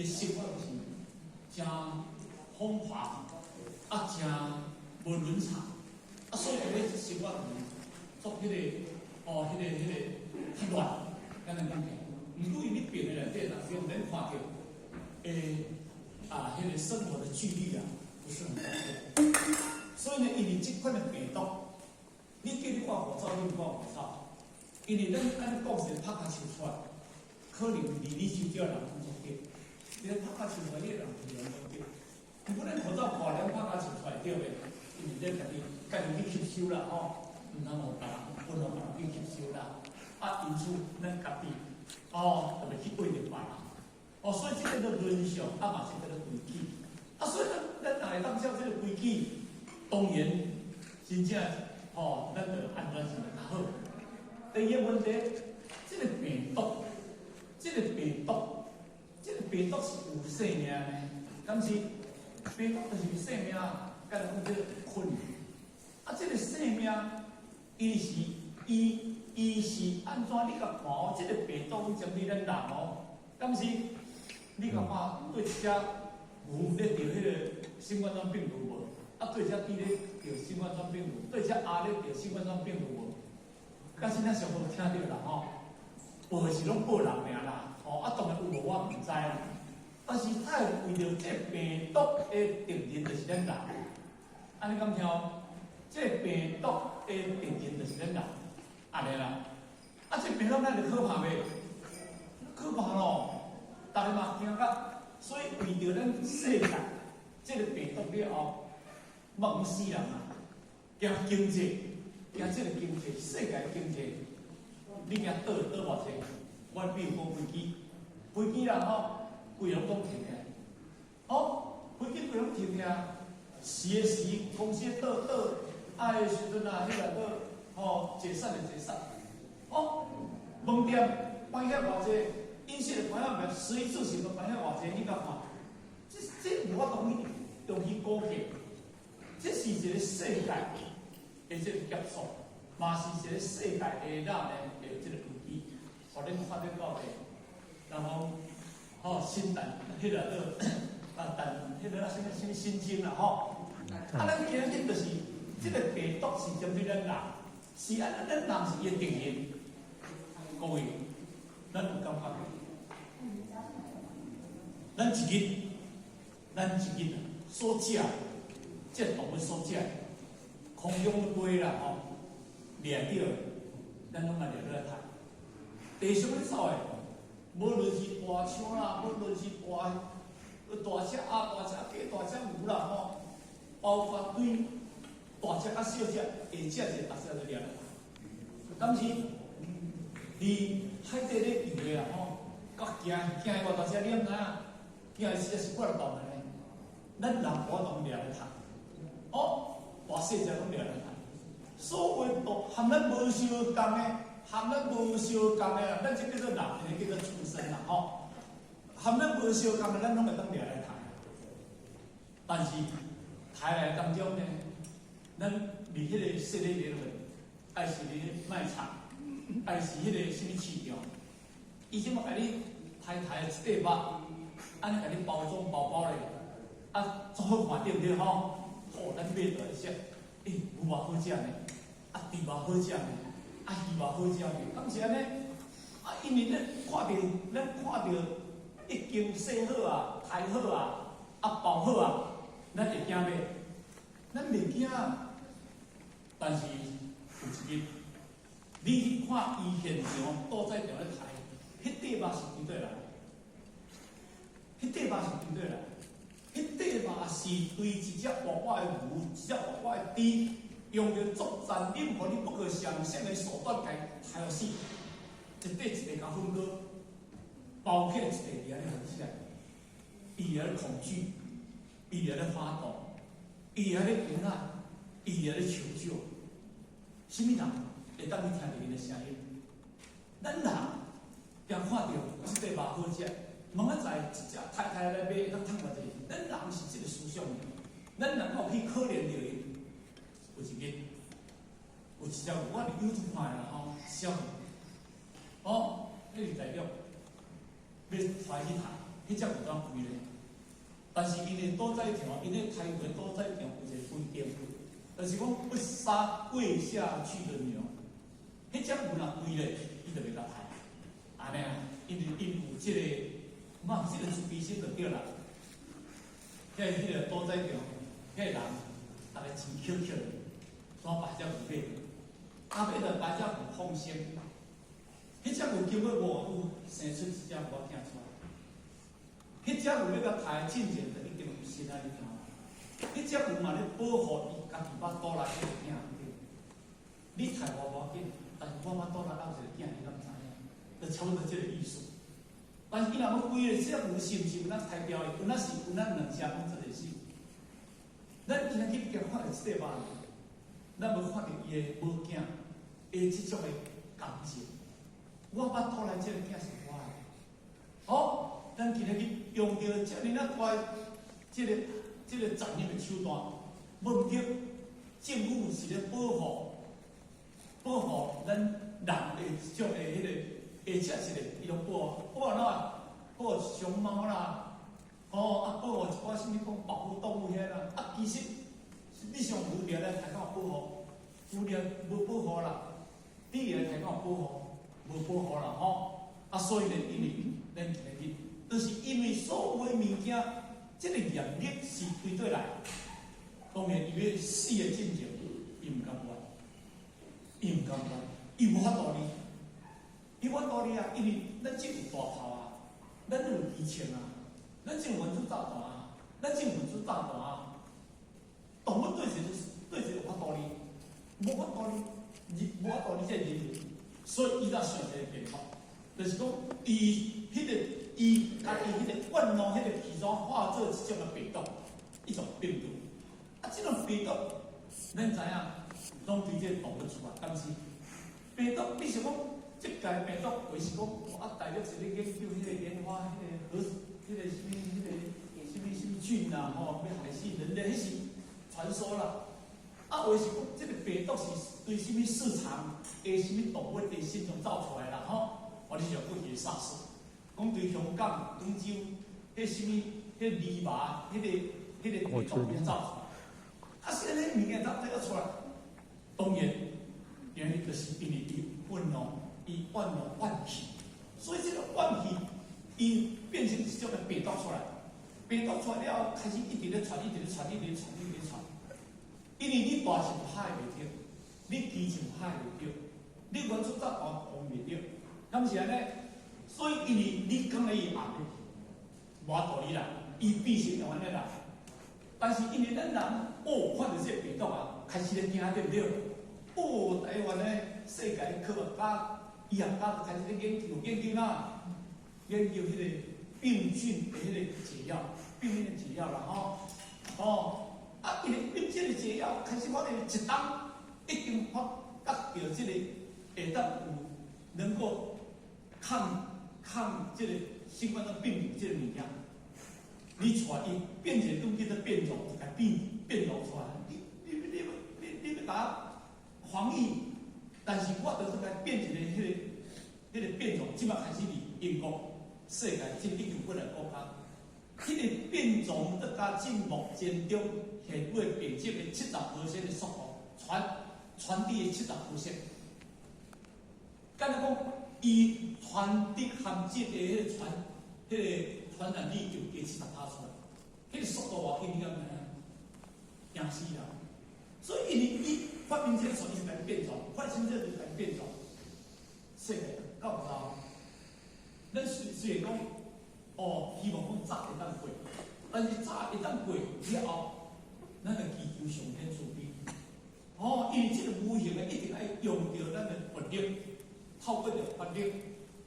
个生活就是真风华，真无伦常，所以咧生活做迄个迄个较乱，咱能讲起。毋过伊咧变的内底，咱用咱看到，迄个生活的纪律啊，不是很高的。所以呢，因为即款的病毒，你叫你挂口罩，你挂口罩，因为咱讲是拍卡手出来，可能离你手少人工作点，你拍卡手出来，你人就人工点。如果咱口罩挂了，拍卡手出来对的，因为咱家己去吸收啦吼，毋通互别人分互别人去吸收啦，因此咱家己就袂去对着别人。所以即个叫伦常，嘛是叫做规矩。所以咱若会当照即个规矩，当然真正咱就安全性就较好。第二个问题，即个病毒是有生命的，敢是？病毒就是生命，甲人讲即个困难。即个生命，伊是安怎？你甲看即个病毒针对咱人敢是？你甲看对一只牛咧着迄个新冠状病毒无？对一只鸡咧着新冠状病毒，对一只鸭咧着新冠状病毒无？敢是咱上好听到啦报是拢报人尔啦，当然有无我毋知啦。但是它会为着这病毒的定人就是咱人，安尼敢听？这病毒的定人就是咱人，安尼啦。这病毒咱就可怕袂？可怕咯！大家嘛惊甲，所以为着咱世界这个病毒了后，问死人啊！惊经济，惊这个经济，世界经济，你惊倒偌济？我比如讲飞机啦规拢停起，飞机规拢停起，时公司倒，的时阵啊，迄个解散就解散，饭店关遐偌济。饮食的关遐袂，食衣住行的关遐偌济，你甲看，这无法容易估计，这是一个世界的这个结束，嘛是一个世界的人的这个危机。互恁看得到的，然后新蛋迄个迄个什么新精啦咱今日就是这个病毒是针对咱人，是咱人是伊定型，各位，咱有感觉？咱一日所食，这动物所食，空中飞啦掠到，咱拢来掠来杀。地上咧走诶，无论是大枪啦，无论是大只鸭、大只鸡、大只牛啦包括对大只甲小只，下只是逐只都掠来杀。敢是？伫海底咧游诶啦惊外头只念啊！惊是过来动的呢，咱人活动掠来杀，大细只拢掠来杀。所谓含咱无相共的，咱这叫做人，叫做畜生啦含咱无相共的，咱拢会当掠来杀。但是杀来当中呢，咱离迄个设立联盟，爱是咧卖场，爱是迄个什么市场，伊即马甲你杀一块肉，安尼甲你包装包咧，做好看对不对咱买落来食，牛肉好食呢，猪肉好食呢，鱼肉好食呢，敢是安尼？因为咱看到已经洗好啊、杀好啊、包好啊，咱会惊袂？咱袂惊，但是有一日，你去看伊现场倒在条咧杀，迄块肉是伫倒来？迄块肉是伫倒来？迄块肉是对一只活活的牛、一只活活的猪，用着作战任何你不可想象的手段来杀死，一块一块甲分割，包起来一块伫安尼分起来，伊伫咧恐惧，伊伫咧发抖，伊伫咧惊讶，伊伫咧求救。什么人会当你听到伊的声音？咱人若看到即块肉好食。问仔在一只太来买，当趁偌济？咱人是即个思想的，咱人有去可怜着伊。有一日，有一只我伫 YouTube 看啦小鱼，迄是大陆要带去杀，迄迄只有当开咧。但是因的屠宰场，因的台湾屠宰场有一个规定，就是讲不杀跪下去的牛，迄只有若开咧，伊就袂甲杀。安尼啊，因有即个，嘛即个出鼻心就对啦。迄个屠宰场，迄个人，大家钱捡捡，所把只牛买，啊买着把只牛放生，迄只牛经过5年生出一只牛仔囝出来。迄只牛要甲杀之前就一定有心啊，你知影？迄只牛嘛咧保护伊家己巴肚内迄个囝，你杀我无要紧，但是我巴肚内有一个囝，你敢知影？就差不多即个意思。但是伊若要规个只牛是毋是有咱杀掉的？有咱是有咱两声讲做个死。咱今仔日今发的即个肉，咱要发着伊的母囝，伊即种的感情。我巴肚内即个囝是我的。好，咱今仔日用着遮尔啊大即个责任的手段，问题政府是咧保护咱人的即种的迄个，而且是咧伊拢保护哪？保护熊猫啦，保护一寡什物讲保护动物遐啦，其实你上无聊咧，台港保护，无聊无保护啦，你咧台港保护无保护啦所以咧，因为咱今日就是因为所有的物件，即个业力是对对来，当然伊要死的进程，伊毋甘管，伊无法度理，无法度理啊！因为咱政府大头啊，咱有基层啊，咱政府分子炸弹啊，咱政府分子炸弹啊，动物对谁有法度理，无法度理，无法度理这人类，所以伊才想一个办法，就是讲伊家己迄个万弄迄个皮霜化作一种的病毒，一种病毒。即种病毒，咱知影，拢对这动物出来，但是病毒，你想讲，即届病毒，为是讲，大陆是咧研究迄个研发迄个什么菌啊，要害死人类，迄是传说啦。为是讲，即个病毒是对什么市场的什么动物的身上造出来啦，我哋就过去杀死。讲对香港、广州，迄什么，迄泥巴，迄个病毒变造出来。现在物件怎出来？当然，原因就是因为伊万弄万气，所以这个万气，伊变成一种的病毒出来。病毒出来了，开始一直咧传。因为你大层害袂着，你基层害袂着，你原出炸弹防袂着，敢是安尼？所以因为你讲了伊暗，无道理啦，伊必成就安尼啦。但是因为咱人看到这个病毒啊，开始咧惊，对不对？台湾咧世界科学家、医学家就开始咧研究啦，研究迄个病菌的迄个解药，病菌的解药啦，因为病菌的解药开始发现一档已经发觉到这个会当有能够抗这个新冠的病毒这个物件。你带伊变成东西的变种，就甲变种出来。你要打防疫，但是我就是甲变成迄个变种，即摆开始伫英国、世界这19几个国家，迄个变种得加进目前中现有病症的70%的速度，传递的70%。敢若讲，伊传递含这个迄个传染力就加70%出来，迄个速度偌紧，你敢知影？惊死人！所以因为你发明这个时候，伊就甲你变种，发生这个就甲你变种。世界到不到？咱虽然讲，希望讲早会当过，但是早会当过了后，咱就祈求上天慈悲。因为这个无形的一定要用到咱的法律，透过着法律，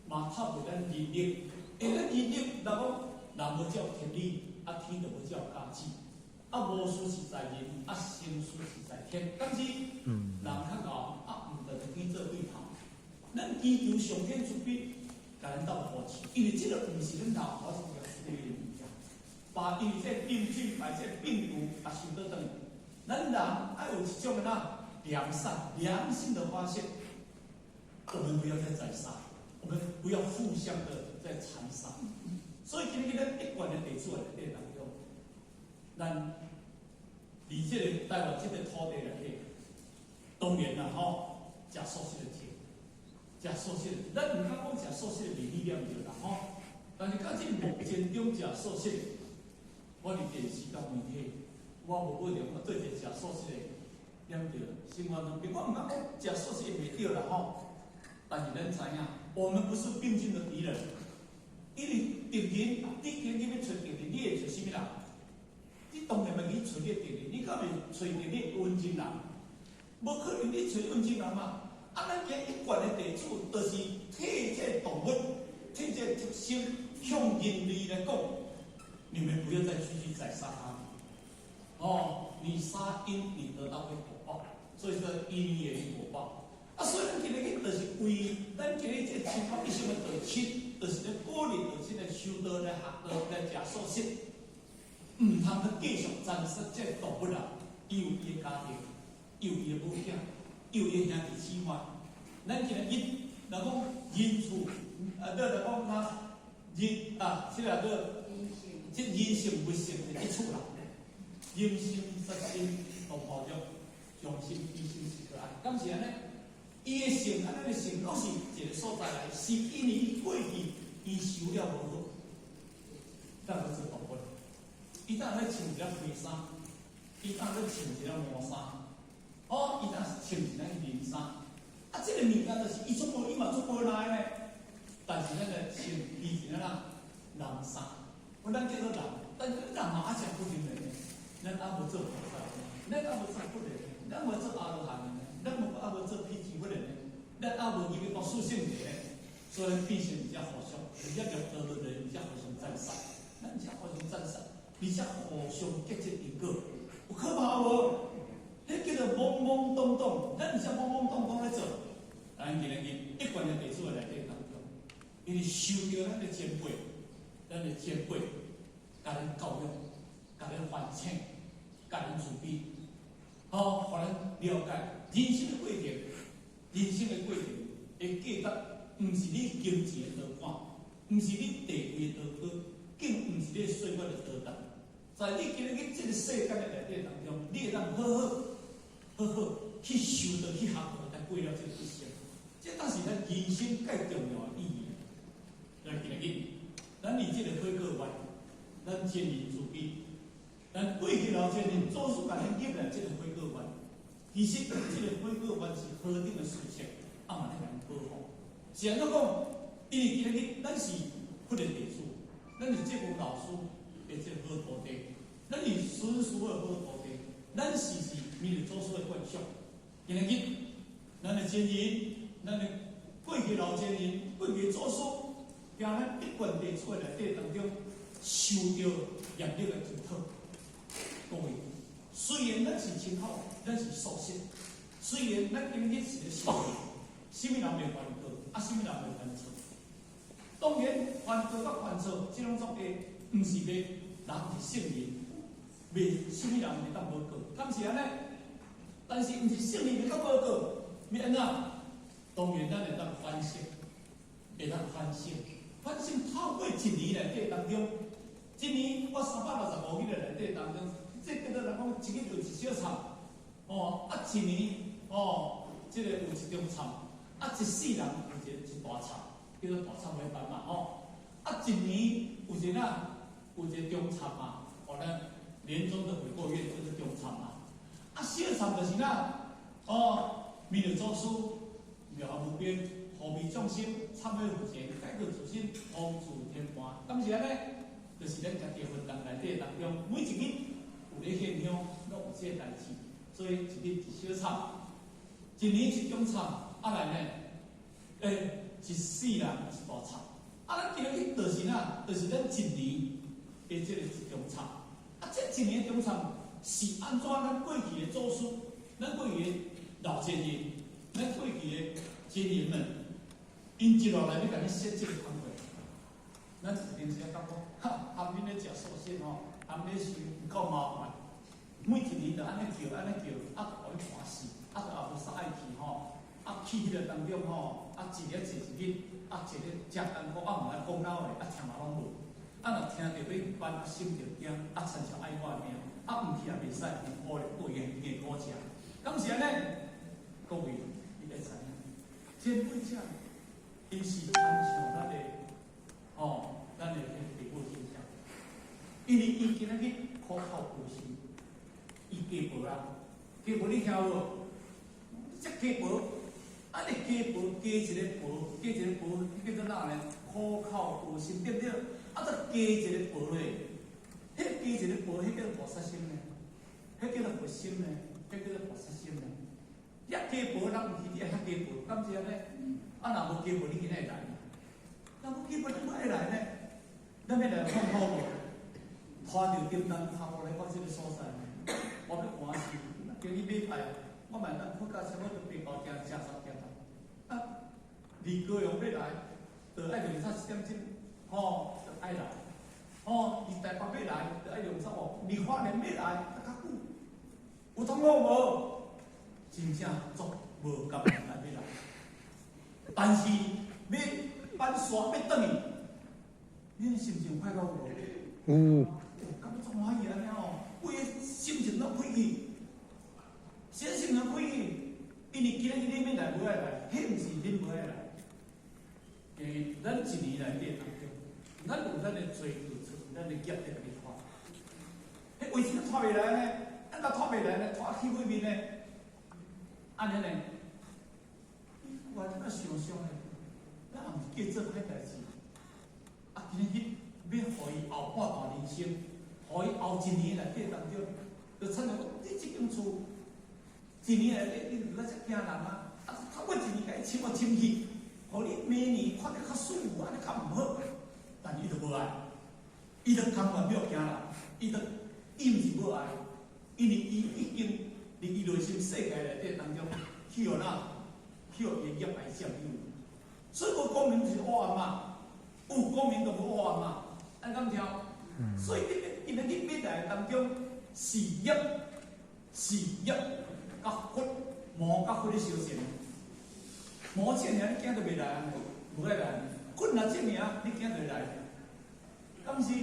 嘛透过咱人力。因为咱人力，若讲人无照天理，天就无照家己。无事是在人，成事是在天。但是人较敖，毋着天做对头。咱祈求上天慈悲，甲咱斗扶持，因为这个毋是咱老好是要处理的物件。把因为这病菌、把这病毒收倒转去，咱人爱有一种良性的发现，我们不要再宰杀，我们不要互相的在残杀。所以今日咱一贯的地主内底当中，咱伫这个台湾这个土地内底，当然啦食素食的甜，食素食的，咱唔敢讲食素食的味了对啦但是到这目前中食素食的，我伫电视甲媒体，我无可能我做一个食素食的。对不对？生活中，我唔讲讲食素食袂对啦但是咱知影，我们不是并进的敌人。因为敌人，你今日要找敌人，你会找什么人？你当然袂去找你的敌人，你敢会找着你温情人？无可能你找温情人嘛？咱今一贯的地主，就是替这动物、替这畜生向人类来讲，你们不要再继续宰杀它。你杀因，你得到会果报，所以说因也有果报。所以咱今日就是为咱今日这清法一生的道亲，就是咧鼓励道亲来修道、来学道、来食素食，唔通去继续珍惜这动物啊！伊有伊的家庭，伊有伊的母囝，伊有伊兄弟姊妹。咱今日若讲人厝，若讲他人即个即人性不性是一处啦。人心实心同抱着将心比心是可爱。敢是安尼，伊的性安尼的性，拢是一个所在来，是因为伊过去伊修了无好，当然是动物。伊当然穿一个皮衫，伊当然穿一个毛衫，伊当然穿一个棉衫。这个物件就是伊做无，伊嘛做无来呢。但是咱个穿伊是咱人衫，咱叫做人，但是人嘛也真不灵的。咱阿无做菩萨，咱阿无做佛的，咱无做阿罗汉的，咱阿无做辟支佛的，咱阿无入去读书圣者，所以变成比较互相，比较入道的人，比较互相赞赏，咱比较互相赞赏，比较互相结这因果，有可怕无？迄叫做懵懵懂懂，咱毋是懵懵懂懂咧做，咱今日一贯的地主的内底当中，因为受到咱的前辈，甲咱教育，甲咱反省。甲人自卑，互咱了解人生的过程，人生的过程的价值，毋是你金钱的刀管，毋是你地位的刀割，更毋是你岁月的刀担。在你今日这个世界的内底当中，你会当好去受到、去学到，来过了这个一生。这当是咱人生最重要的意义。咱今日，咱以这个悔过观，咱建立自卑。咱过去老前人做出甲咱入来这个悔过观，其实这个悔过观是何等的事情，嘛咧人保护。是安怎讲？因为今日咱是佛的地主，咱是这个老师的这个好徒弟，咱是孙师的好徒弟，咱是弥勒祖师的惯想。今日咱的前人，咱的过去老前人，过去祖师，惊咱一贯地主的内底当中，受到严厉的检讨。各位，虽然咱是亲口，咱是素食，虽然咱今日是咧信仰，什么人袂犯错，什么人袂犯错。当然，犯错甲犯错，这种作业，毋是要人是圣人，袂什么人会当无过，敢是安尼？但是毋是圣人会当无过，要安怎？当然，咱会当反省，反省透过一年内底当中，一年我365日内底当中。这叫做人讲，一日有一小菜，一年这个有一中菜，一世人有一大菜，叫做大菜尾饭嘛，一年有一中菜嘛，咱年终的回过月就是中菜嘛，小菜就是弥勒祖师妙无边，何必众生参与福前，解决自身，帮助天盘，敢是安尼？就是咱家己分工内底当中，每一日。有咧现象，拢有这代志，所以一日一小菜，一年一种菜，来呢，一世人一大菜，咱今日就是就是咱一年的这个一种菜，这一年中菜是安怎咱过去的祖师，咱过去的老前人，咱过去的前人们，因一路来咧甲你设这个工课，咱一定是要讲讲，含恁咧食素食含咧是唔够麻烦。每一年就安尼叫，互你烦死，就也无啥爱去去迄个当中一日坐一日，坐咧真艰苦，毋来讲老的，听嘛拢无。若听到要班心着惊，亲像爱我的命，毋去也袂使，我咧过硬硬果食，敢是安尼？各位，你会知影，前辈者，因是亲像咱的，咱的父母形象，因为伊今仔日苦口婆心，伊家婆啊，家婆你听无？这家婆，安尼家婆加一个婆，加一个婆，叫做哪呢？苦口婆心，对不对？再加一个婆咧，迄加一个婆，迄叫做菩萨心呢，迄叫做佛心呢，迄叫做菩萨心呢。一家婆，咱毋是你爱家婆，敢是安尼？若无家婆，你今仔会来？若无家婆，你哪会来呢？咱要来看好无？拖着叮当脚步来到这个所在，我要欢喜，叫你买牌，我买咱国家什么都袂包行，正三件离高雄要来，就爱24点钟，就爱来，离台北要来，就爱用啥离花莲要来，较久，有通好无？真正足无甘愿来要来，但是要搬山要转去，恁心情快乐无？感觉足欢喜安尼规个心情拢开去，心情拢开去，因为今日恁要来无爱来，迄毋是恁无爱来。咱一年内底当中，咱有咱的做付出，咱的业在去拖。迄为什么拖袂来呢？咱甲拖袂来呢？拖去尾面呢？安尼呢？我即摆想想呢，咱也毋是叫做歹代志。今日要互伊后半段人生，互伊后一年内底当中，就参照讲，你即间厝，一年内底你如果遮惊人啊，头尾一年甲伊深啊深去。互你明年看得较舒服，安尼较毋好，但伊就无爱，伊就甘愿要惊人，伊毋是无爱，因为伊已经伫伊内心世界内底当中去互伊的业来占有，所以无讲明就是黑暗嘛，有讲明就无黑暗嘛，安敢听？所以因为你未来当中事业、甲佛、魔甲佛的修行。魔这名你惊都袂来啊，无爱来。困难这名你惊就来，敢是？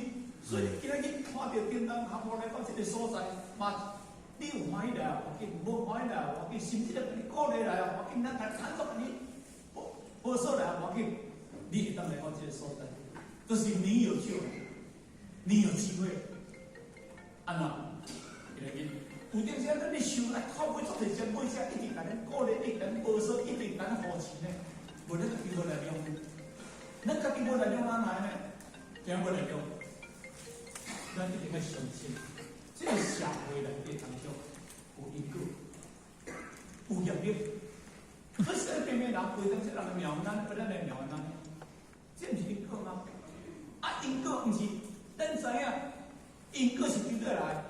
所以今仔日看到叮当脚步来到这个所在，嘛，你有欢喜来啊，我紧；无欢喜来啊，我紧。甚至咧你鼓励来啊，我紧。咱谈作你无所来啊，我紧。你会当来到这个所在，就是你有救，你有机会。安怎？今仔日。有阵时咱咧想来靠尾做侪前辈者，一直甲咱鼓励，一直甲咱保守，一直甲咱扶持呢，无咱家己无力量，咱家己无力量哪来呢？怎无力量？咱一定要相信，这个社会内底当中有因果，有业力。可是偏偏人规定说人的苗咱不咱的苗咱，这毋是因果吗？因果毋是咱知影，因果是对倒来。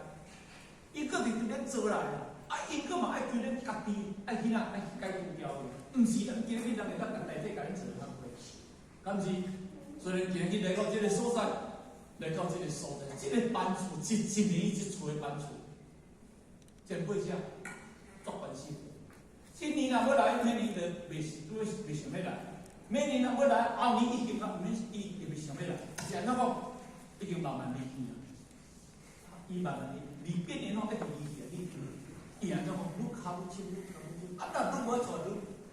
因果是对咱做来的，因果嘛爱对咱家己爱去哪爱去改变掉的，毋是咱今日人会当内底甲咱做工课，敢是？所以今日来到这个所在，来到这个所在，这个班厝一年一厝的班厝，前辈者足关心。今年若要来，明年就袂想要来；明年若要来，后年已经伊袂想要来，是安怎讲？已经慢慢离去了，伊慢慢离。离别年拢在离去，伊安怎讲？愈考愈深，愈考愈深。若愈爱出来，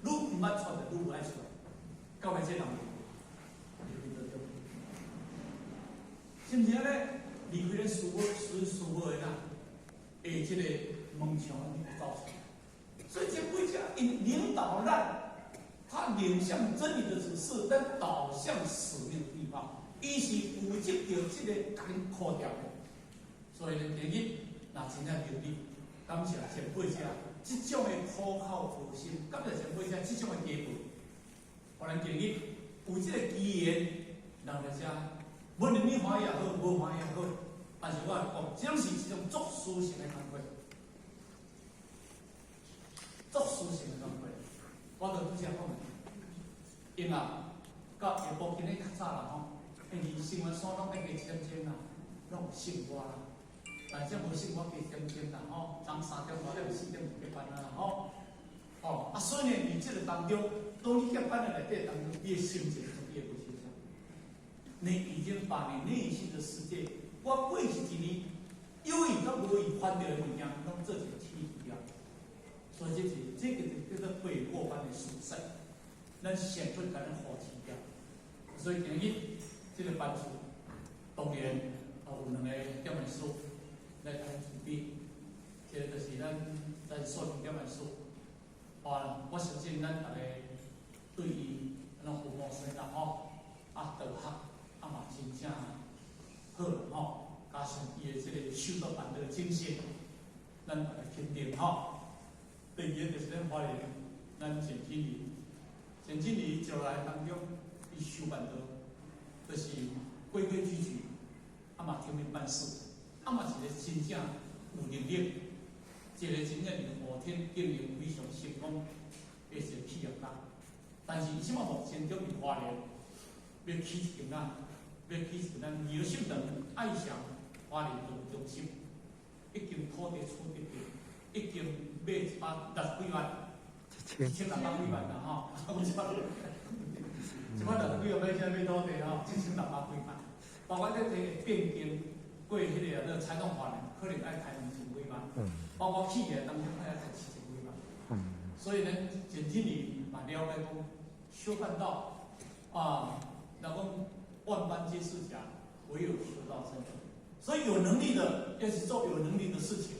愈毋捌出来，愈无爱出来。到尾这人，是毋是安尼？离开咱事务的啦，这个梦想造成。所以这为啥因领导咱，他领向真理的指示，但导向使命的地方，伊是负责着这个艰苦条的。所以呢，第一，那真正牛逼，感谢前辈者，这种的苦口婆心，感谢前辈者这种的家辈，互咱今日有这个机缘，人来遮，无论你欢喜也好，无欢喜也好，但是我讲，这种是一种作书性的工作，作书性的工作，我就拄则讲，因啊，到下晡今日较早啦吼，因为生活所拢爱加签签啦，拢有生活啦。但这无生活加点点啦，昨3点多点4点就下班啦，所以呢，伫这个当中，当你下班的内底当中，你的心情就变不一样。你已经把你内心的世界，我过去一年有意甲无意犯着的物件，拢做一个剔除掉。所以这个叫做悔过般的殊胜，咱显出咱的好奇掉。所以今日这个班主当然有两个点文书来来准备，这个就是咱所用点文书。我相信咱大家对于咱父母生啦道学嘛真正好加上伊的这个修道班的精神，咱大家肯定第二个就是咱发现，咱前几年招来当中，伊修办道，就是规矩，嘛听命办事，嘛是一个真正有能力，一个真正是后天经营非常成功的一个企业家。但是伊即马目前中伫花莲，要起一间咱热心人爱上花莲道中心，已经土地处得定，已经买160几万，1600几万啦即摆60几万买啥买土地1600几万，包括这个变更过迄个采购法呢，可能要开2000几万，包括企业当中还要开70几万，所以呢，前几年嘛了解讲修办道那讲万般皆是假，唯有修道真。所以有能力的要去做有能力的事情，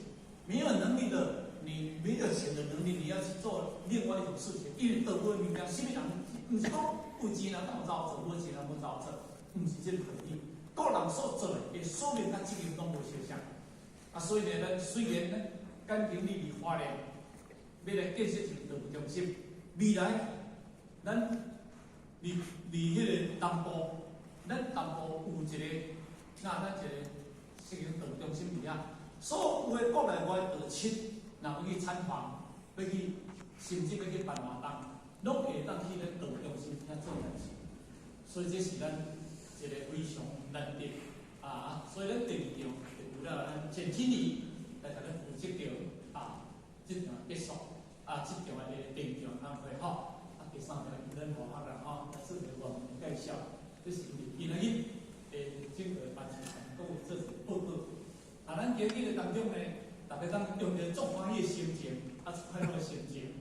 没有能力的，你没有钱的能力，你要去做另外一种事情。因为德国人讲，什么人不是讲有钱人当走做，无钱人不走做，不是这个可以。个人所做的，也说明他这个拢无相像。所以呢，咱虽然呢，感情你花莲要来建设一个道中心，未来咱离迄个东部，咱东部有一个，咱一个成道中心里啊，所有的国内外道亲，若要去参访，要去甚至要去办活动，拢会当去咱道中心遐做代志。所以这是咱一个非常难得所以咱第二场就为了咱前几年来甲咱负责着这场结束这场的第二场安排第三场咱同学啦来做一个介绍，这是今日这个班主任跟我做一个报告。咱今日当中呢，大家当用着足欢喜的心情快乐的心情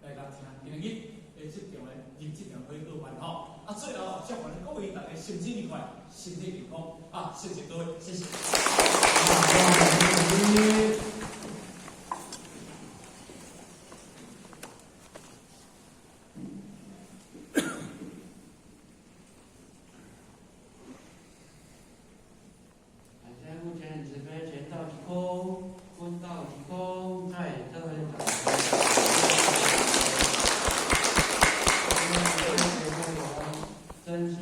来听今日这场的认真的会告完最后祝福各位大家身体愉快，身体健康谢谢各位，谢谢。真是